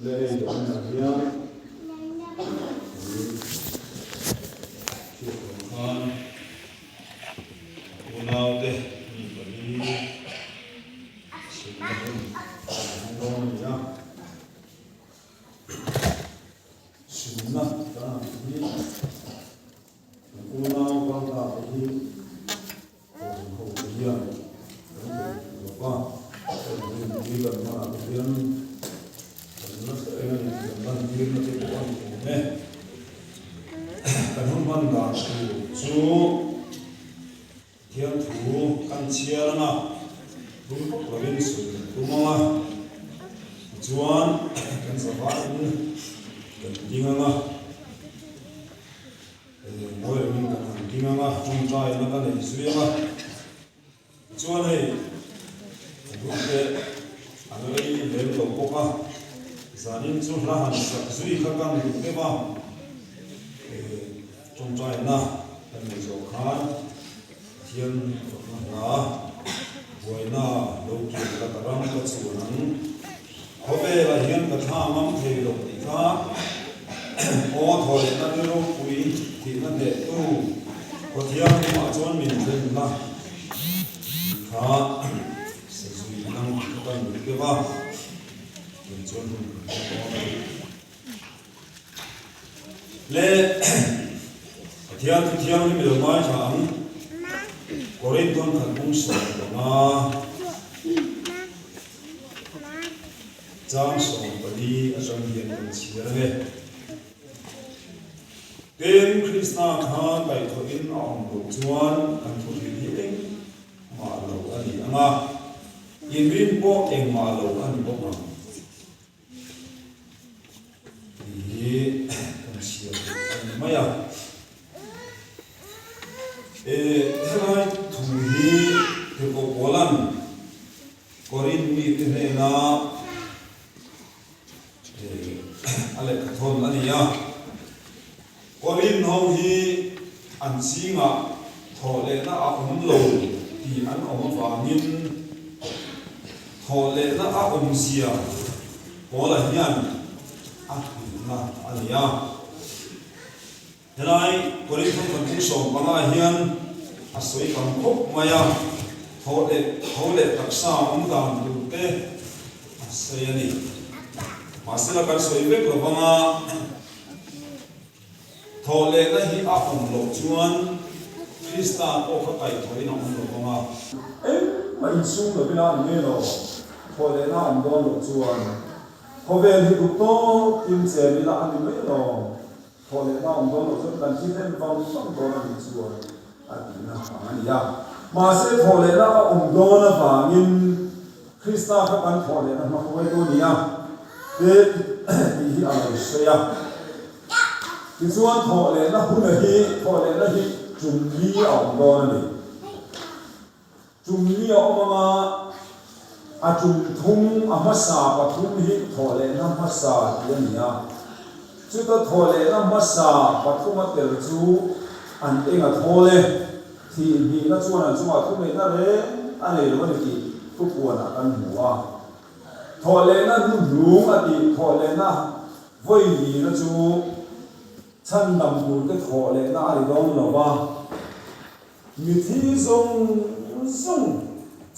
lệ đó là hiếm chuyện con u nào thế mình phải đi xin lỗi con nhá xin lỗi ta đi u nào con ta đi hậu hiểm qua đi gần mà hiểm nó sẽ là hiểm nó sẽ có nè kan man da chu thiam thu kan chia na bu province kuma chuan kan sava in kan dinganga moi min kan dinganga chung trai na kan ei suya chuan ei bu te anoi lem lo poka zanin chu la han sa sui kha kan te ba trong trai na thân người giàu khá thiên na vui na lâu chuyện là cả ram cả chủ nắng có vẻ là hiện cả tha mắm thì lộc thì khá ô thôi na đi lâu quý thì na để tu có thiên mà chọn mình lên na khá sẽ duy năng cái mình cái va mình chọn lệ thiam ni lo mai thang korin ton khan bung so ma chang so bali asam hian kan chia he ten krishna khan bai tho in ong do chuan kan thu hi eng ma lo ani anga in rin po eng ma lo ani bo ma hi kan chia ani maya helai thuhi te ko bolan korin mi te na ale thon ani ya korin ho hi an singa thole na a lo ti an wangin thole na a sia bola hian a na ani ya helai korin thon kan so banga hian asoi kam khop maya thole taksa dan du te asai ani masala kan soi ve ko banga thole na hi a lo chuan krista ko ka kai thoi na lo banga mai sung lo bina ne lo thole na don lo chuan hovel hi du to kim che ni la ani me lo thole na don lo chuan kan chi ten vang sang do na ni chuan na phang ya ma se thole na do na phangin krista ka kan thole na ma khoi do ni ya te hi a lo se ya ti chuan thole na hun hi chung li do na ni chung li ma a chung thum a ma sa pa thum hi thole na ma sa ya ni ya chu ta thole na ma sa pa thum a tel chu an enga thole thì vì nó chua là chua thu này nó đấy anh này nó thì thu buồn là ăn mùa thọ lệ nó đúng là thì thọ lệ nó với vì nó chú chân đầm buồn cái thọ lệ nó thì đó là ba mi thi sông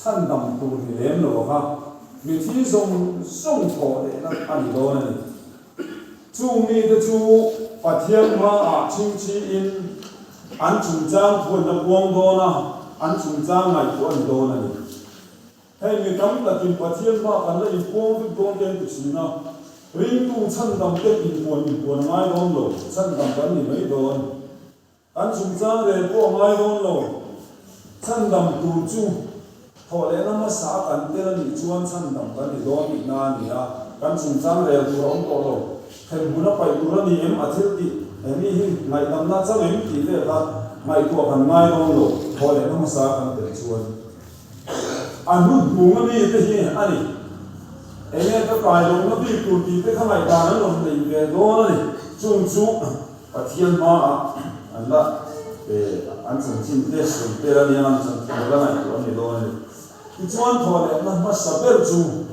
chân đầm buồn thì đến rồi ha mi thi sông thọ lệ nó ăn thì đó này chú mi cái chú phát hiện mà chính trị in an chung chang thuần na buông do na an chung chang ngày của anh do này hay người cắm là tìm phát hiện mà anh là in buông với buông trên cái gì na ring tu chân đầm cái in buồn ngay đó rồi chân đầm cái gì mấy đó an chung chang để buông ngay đó rồi chân đầm tu chu thọ lẽ nó mà xả cảnh cái là bị chuan chân đầm cái gì đó bị na nè an chung chang để tu ông có rồi hay muốn nó phải tu nó đi em à thiết đi em hi ngày năm na cháu em chỉ để là ngày của phần mai đó rồi thôi để nó sao ăn được chuồn anh lúc buông nó đi thế gì anh em cái bài đó nó bị tụt đi cái thằng này ta nó làm gì về đó này chung chung và thiên ma anh là để anh chẳng chim tết sum tết là anh chẳng chim cái này của anh đó này cái chuồn thôi để nó mất sắp bể chung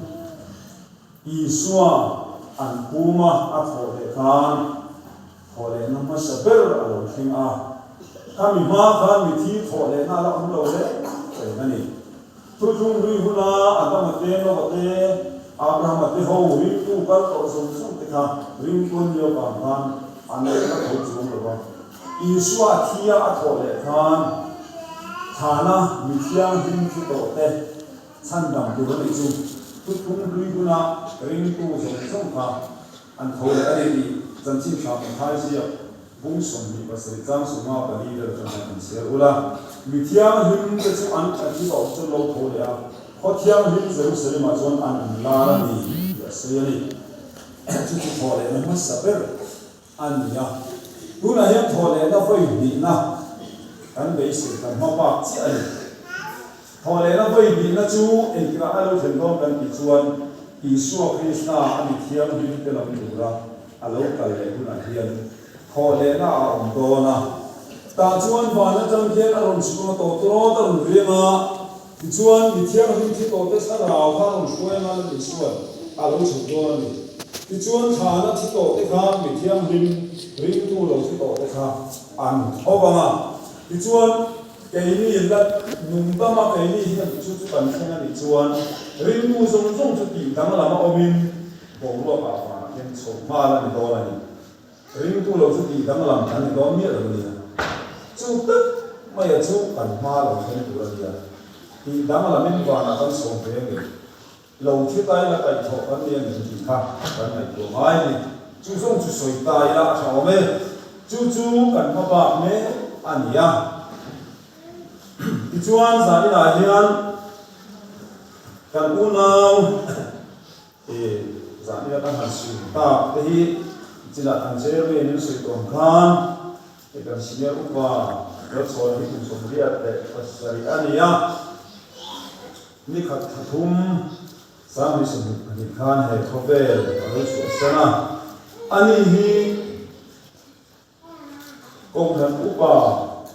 Isua an kuma a thole khan thole na ma saber alo thing a kami ma khan mi thi thole na la om lo le nani tu tung lui huna adam te no te abraham te ho ri tu kal to som som te kha ring kun yo ba khan an le ka ho chung lo ba iswa thia a thole khan thana mi thiang hin thi to te san dam du ni chu tu tung lui huna ring tu som som kha an thole ari ni zan chin kha pa thai sia bung som ni ba sai chang su ma ba ni da kan se ula mi thiang hin te chu an a thi to chu lo thole a kho thiang hin Jerusalem a chon an la ni ya se ni chu chu thole na ma saber an ya tuna hian thole na foi ni na kan be se kan ma pa chi ai thole na foi ni na chu en kra alo then dom kan ki chuan Isua Krishna ani thiam hin te lam dura alo kal le tuna hian thole na om do na ta chuan bana jam hian aron chu to tro ta ron rema chuan mi thiam hin thi to te sa raw kha ron shuai ma le chuan alo chu do ni ti chuan thana thi to te kha mi thiam hin ring tu lo thi to te kha an obama ti chuan ke ni la num ta ma ke ni hi chu chu kan thang ni chuan ring tu song song chu ti dang la ma omin bo lo ba ma ken so ma la ni do la ni ring tu lo chu ti dang la ma ni do mi la ni chu tak ma ya chu kan ma lo ken tu la ni ti dang la min ba na kan so pe ni lo thi tai la kai tho kan ni ni ti kha kan nai to mai ni chu song chu soi tai la cha me chu chu kan ma ba me ania ti chuan za ni la hian kan u nau za ni la kan han su ta te hi chila kan che ve ni soi tong khan e kan sinia u ba ro choi hi kum som ria te pasari ania ni khat thum sam ni som ni khan he khovel ro chu sana ani hi kong kan u ba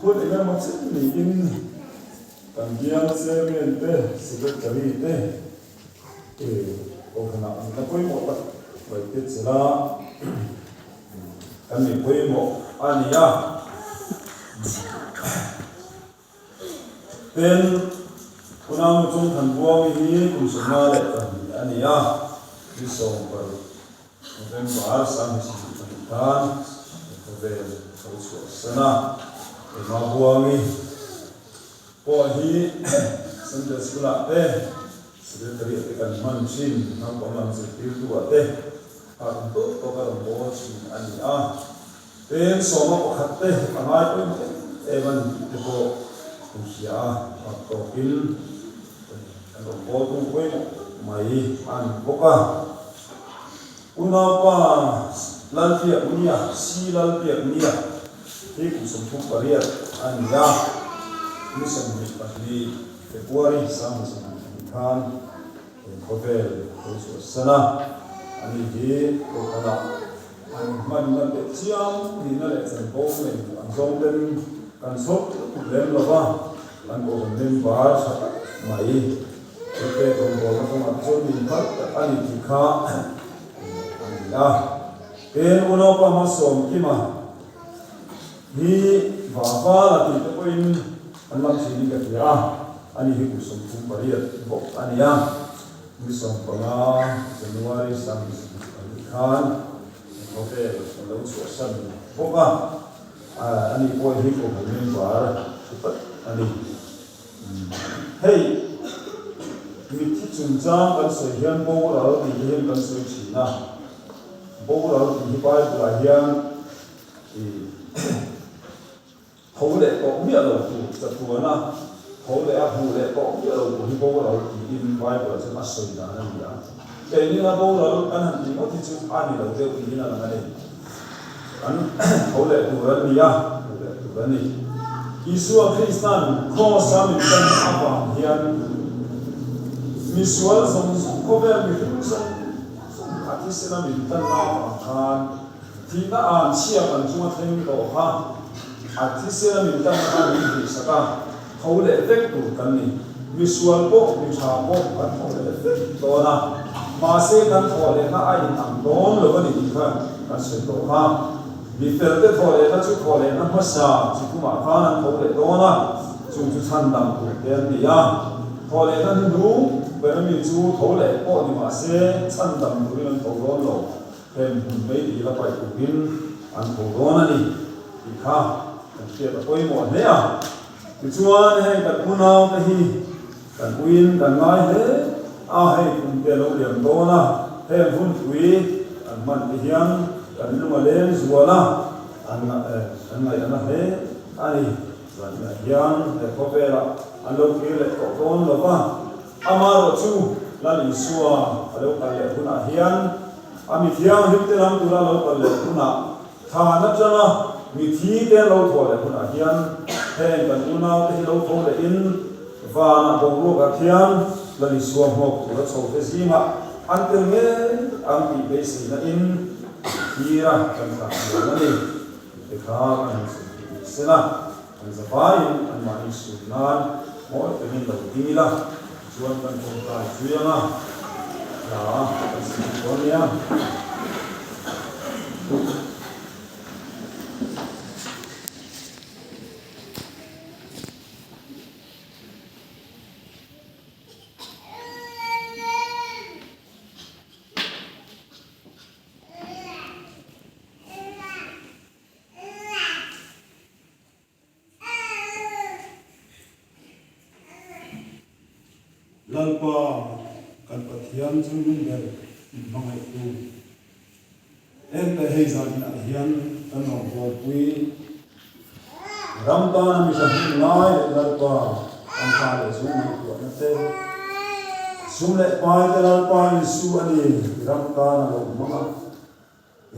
put ina ma chen ni in kan giang se men te secretary te kong kan na koi mo ba bai te chela kan ni koi mo ania ten unang chung kan buang hi kum suma le kan ania ni song par November sam hi kan ve so sana ma buang hi po hi Sunday school ate secretary ate kan man sin na ko man se tu ate a to to ka bo sin ania ten so ma ko khatte amai ko evan ko sia a to pil an bo tu ko mai an boka una pa lan pia unia si lan pia unia hi ku som pu paria ania ni som ni pali February sam sam kan kovel ko sana ani hi ko kana an man man te chiam ni na le san bo me an zong den kan sok lem lo ba an ko nem bar sa mai ke ko bo ko ma so ni phat ani ki kha ani la ken uno pa ma som ki ma ni va va la ti ko in an lam si ni ka ya ani hi ku som pu paria bo ani ya ni som pa na January sam kan okay lo chu san boka ani ko hi ko men bar ani hey mi ti chun chang kan so hian bo ra ti hian kan so chi na bo ra ti ba la hian ho le ko mi lo tu cha tu na ho le a hu le ko mi lo tu hi bo ra ti in ba ba cha ma so da na ya ke ni na bo ra kan han ti mo ti chu ani lo de ni na na ne an ho le tu ra ni ya tu ra ni Isua Krishna ko sam ni kan apa hian visual som cover mi som ati sena mi tan na kan ti na an sia kan chuma theng to ha ati sena mi tan na mi hi saka khole effect tu kan ni visual ko mi tha ko kan khole effect to na mà sẽ cần thọ lệ nó ai nằm đón rồi cái gì thôi là sẽ đổ ha vì phải cái thọ lệ nó chú thọ lệ nó mất xa chỉ cũng mà phá nó thọ lệ đó na chúng chú thân đầm của tiền đi à thọ lệ nó đủ bởi nó mình chú thọ lệ có thì mà sẽ thân đầm của nó thọ đó rồi thêm mấy đi là phải của mình ăn thọ đó đi thì ha kia là quay một đấy à thì chúa hay cần muốn nào cái gì cần win cần nói thế hay cùng tiền lâu điểm đó na thêm phun thủy mình thì hiang cần lúc mà lên rùa na anh này thế anh rồi hiang để có về là anh lâu kia lại có con rồi pa amaro chu là lý xua lâu cần lệ phun hiang mình hiang hiện tại làm tu là lâu cần lệ phun thà nắp cho na vì thi tên lâu thọ lệ phun hiang thêm cần u nào thì lâu thọ lệ in và na bông lúa cả hiang là lý xua mộc tu là sầu cái gì mà anh từng nghe anh bị bế sĩ là in kia cần phải làm gì để khá anh sẽ là anh sẽ phải anh mà đi sửa nan mỗi cái mình đầu tiên là chuan cần không phải chuyên là anh sẽ có nhé lalpa kan pathian chung der mangai tu en ta hei zan na hian kan no bo pui ramdan mi sa ngai lalpa an ka le zum ni tu na te sum le pai ta lalpa ni su ani ramdan lo manga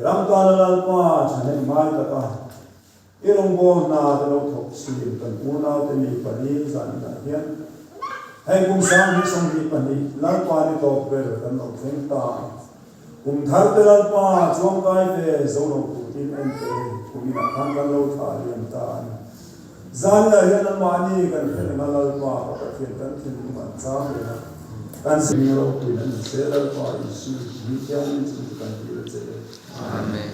ramdan lalpa chane mai ta ka irong bo na ta lo thok si kan una te ni pani zan na hian hay cùng sáng đi xong đi phần đi lăn qua đi tổ về rồi tận động thiên ta cùng thar tới lăn qua chuông cái về dấu đồng của tin em về cùng đi làm tham lâu thả liền ta gian là hiện năm mà đi gần phải là lăn qua và các thiên tấn thiên cũng bản sao vậy đó can sinh lâu thì nó sẽ lăn qua Giêsu đi theo những sự cần thiết là sẽ Amen.